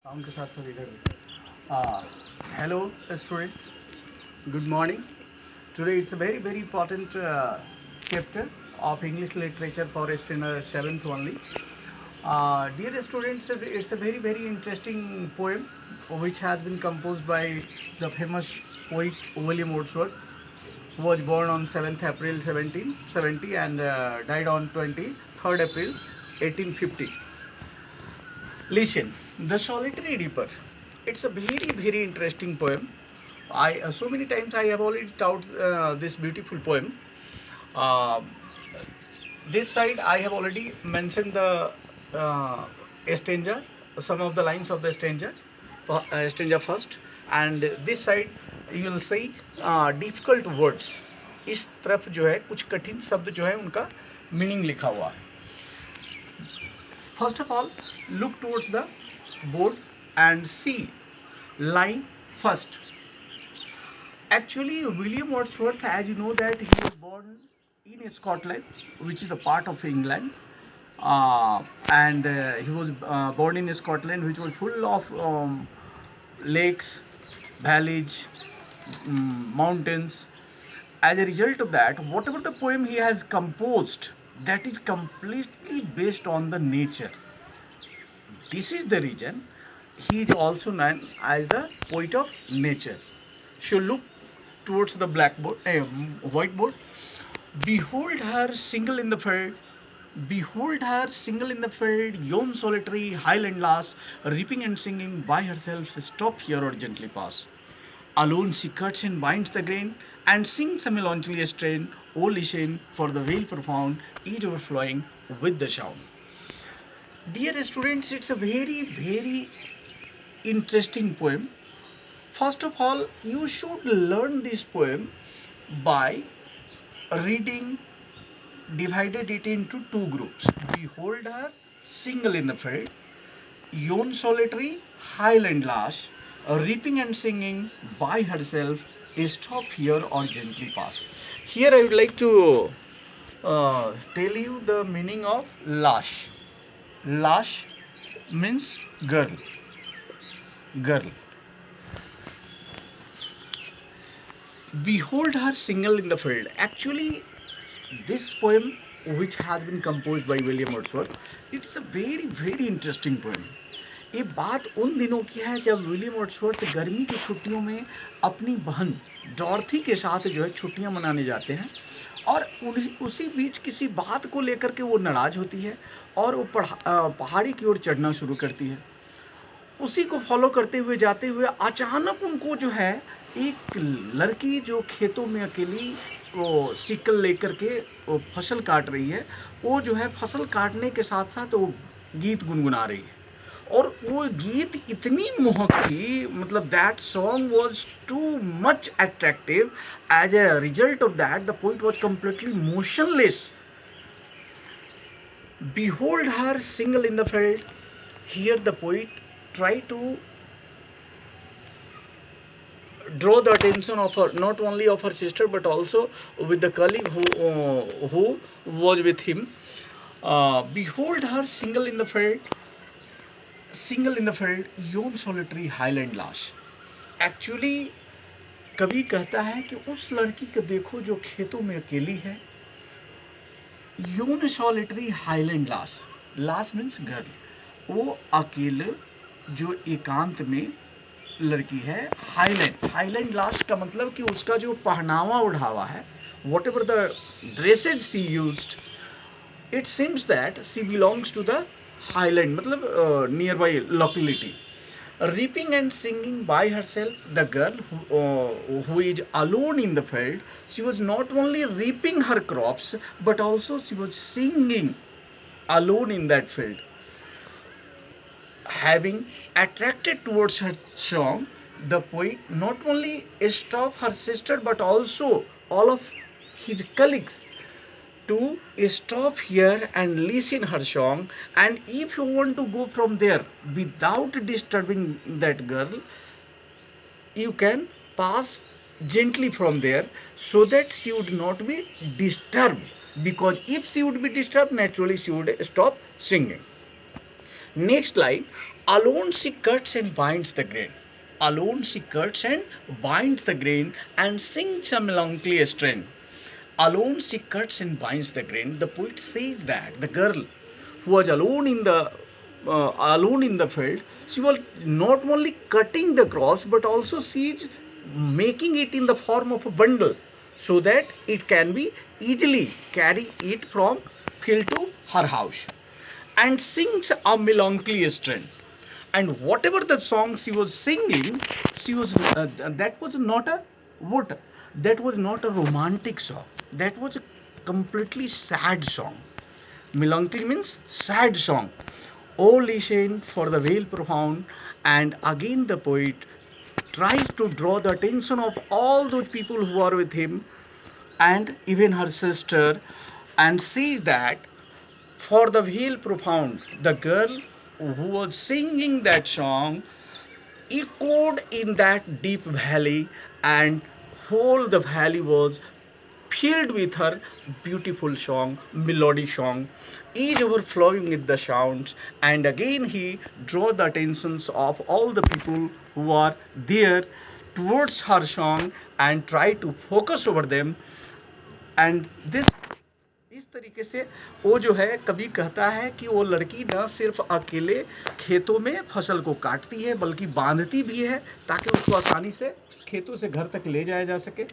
Sound के साथ sir इधर hello students, good morning. Today it's a very important chapter of English literature for standard 7th only. Dear students, it's a very interesting poem which has been composed by the famous poet William Wordsworth, who was born on 7th April 1770 and died on 23rd April 1850. Listen, The Solitary Reaper. It's a very interesting poem. I so many times I have already taught this beautiful poem. Uh, this side I have already mentioned the stanza, some of the lines of the stanza first, and this side you will see difficult words. इस तरफ जो है कुछ कठिन शब्द जो है उनका मीनिंग लिखा हुआ है. First of all, look towards the board and see line first. Actually, William Wordsworth, as you know, that he was born in Scotland, which is a part of England, and he was born in Scotland, which was full of lakes, valleys, mountains. As a result of that, whatever the poem he has composed, that is completely based on the nature. This is the reason he is also known as the poet of nature. So look towards the blackboard, whiteboard. Behold her single in the field. Behold her single in the field, yon solitary highland lass, reaping and singing by herself. Stop here or gently pass. Alone she cuts and binds the grain, and sings a melancholy strain. O listen, for the vale profound is overflowing with the sound. Dear students, it's a very interesting poem. First of all, you should learn this poem by reading, divided it into two groups. Behold her, single in the field, yon solitary, highland lass, reaping and singing by herself, stop here or gently pass. Here I would like to tell you the meaning of lash. Lash means girl. Girl. Behold her single in the field. Actually, this poem, which has been composed by William Wordsworth, it's a very interesting poem. ये बात उन दिनों की है जब William Wordsworth गर्मी की छुट्टियों में अपनी बहन डॉर्थी के साथ जो है छुट्टियां मनाने जाते हैं, और उसी बीच किसी बात को लेकर के वो नाराज होती है और वो पहाड़ी की ओर चढ़ना शुरू करती है. उसी को फॉलो करते हुए जाते हुए अचानक उनको जो है एक लड़की जो खेतों में अकेली वो सिकल लेकर के वो फसल काट रही है, वो जो है फसल काटने के साथ साथ वो गीत गुनगुना रही है, और वो गीत इतनी मोहक थी, मतलब that song was too much attractive. As a result of that the poet was completely motionless. Behold her single in the field. Here the poet try to draw the attention of her, not only of her sister but also with the colleague who was with him. Behold her single in the field, yon solitary highland lass. Actually, कवि कहता है कि उस लड़की को देखो जो खेतों में अकेली है. योन सॉलिटरी हाईलैंड लास. लास मीन्स गर्ल. वो अकेले जो एकांत में लड़की है. हाईलैंड लास का मतलब कि उसका जो पहनावा उढ़ावा है, whatever the dresses she used, it seems that she belongs to the highland, मतलब near by locality. Reaping and singing by herself, the girl who is alone in the field, she was not only reaping her crops but also she was singing alone in that field. Having attracted towards her song, the poet not only stopped her sister but also all of his colleagues to stop here and listen her song. And if you want to go from there without disturbing that girl, you can pass gently from there so that she would not be disturbed, because if she would be disturbed, naturally she would stop singing. Next line, Alone she cuts and binds the grain. Alone she cuts and binds the grain and sings a melancholy strain. Alone she cuts and binds the grain. The poet says that the girl who was alone in the field, she was not only cutting the crops but also she is making it in the form of a bundle so that it can be easily carry it from field to her house, and sings a melancholy strain. And whatever the song she was singing, she was that was not a what, that was not a romantic song, that was a completely sad song. Melancholy means sad song. Oh, listen for the veil profound. And again the poet tries to draw the attention of all those people who are with him and even her sister, and sees that for the veil profound, the girl who was singing that song echoed in that deep valley, and whole the valley was filled with her beautiful song, melody song, each overflowing with the sounds. And again he drew the attentions of all the people who are there towards her song and try to focus over them. And this इस तरीके से वो जो है कवि कहता है कि वो लड़की न सिर्फ अकेले खेतों में फसल को काटती है बल्कि बांधती भी है ताकि उसको आसानी से खेतों से घर तक ले जाया जा सके।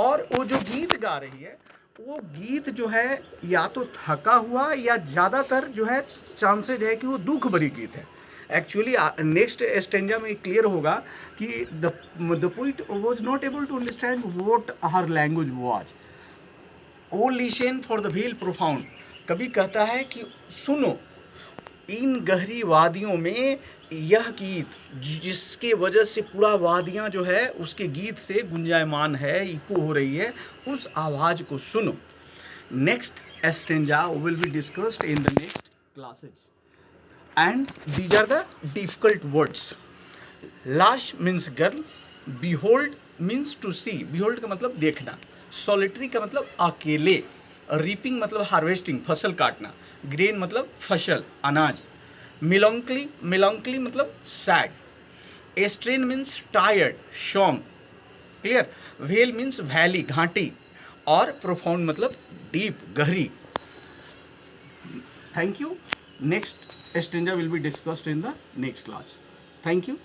और वो जो गीत गा रही है वो गीत जो है या तो थका हुआ या ज़्यादातर जो है चांसेज है कि वो दुख भरी गीत है। एक्चुअली नेक्स्ट स्टेंजा में क्लियर होगा कि the poet was not able to understand what her language was. O listen for the vale profound, कभी कहता है कि सुनो इन गहरी वादियों में यह गीत जिसके वजह से पूरा वादियाँ जो है उसके गीत से गुंजायमान है, इको हो रही है, उस आवाज़ को सुनो। Next stanza will be discussed in the next classes and these are the difficult words. Lash means girl, behold means to see, behold का मतलब देखना, solitary का मतलब अकेले, reaping मतलब harvesting फसल काटना, grain मतलब फसल अनाज, melancholy melancholy मतलब sad, strain means tired song, clear, vale means valley घाटी, और profound मतलब deep गहरी। Thank you. Next stanza will be discussed in the next class. Thank you.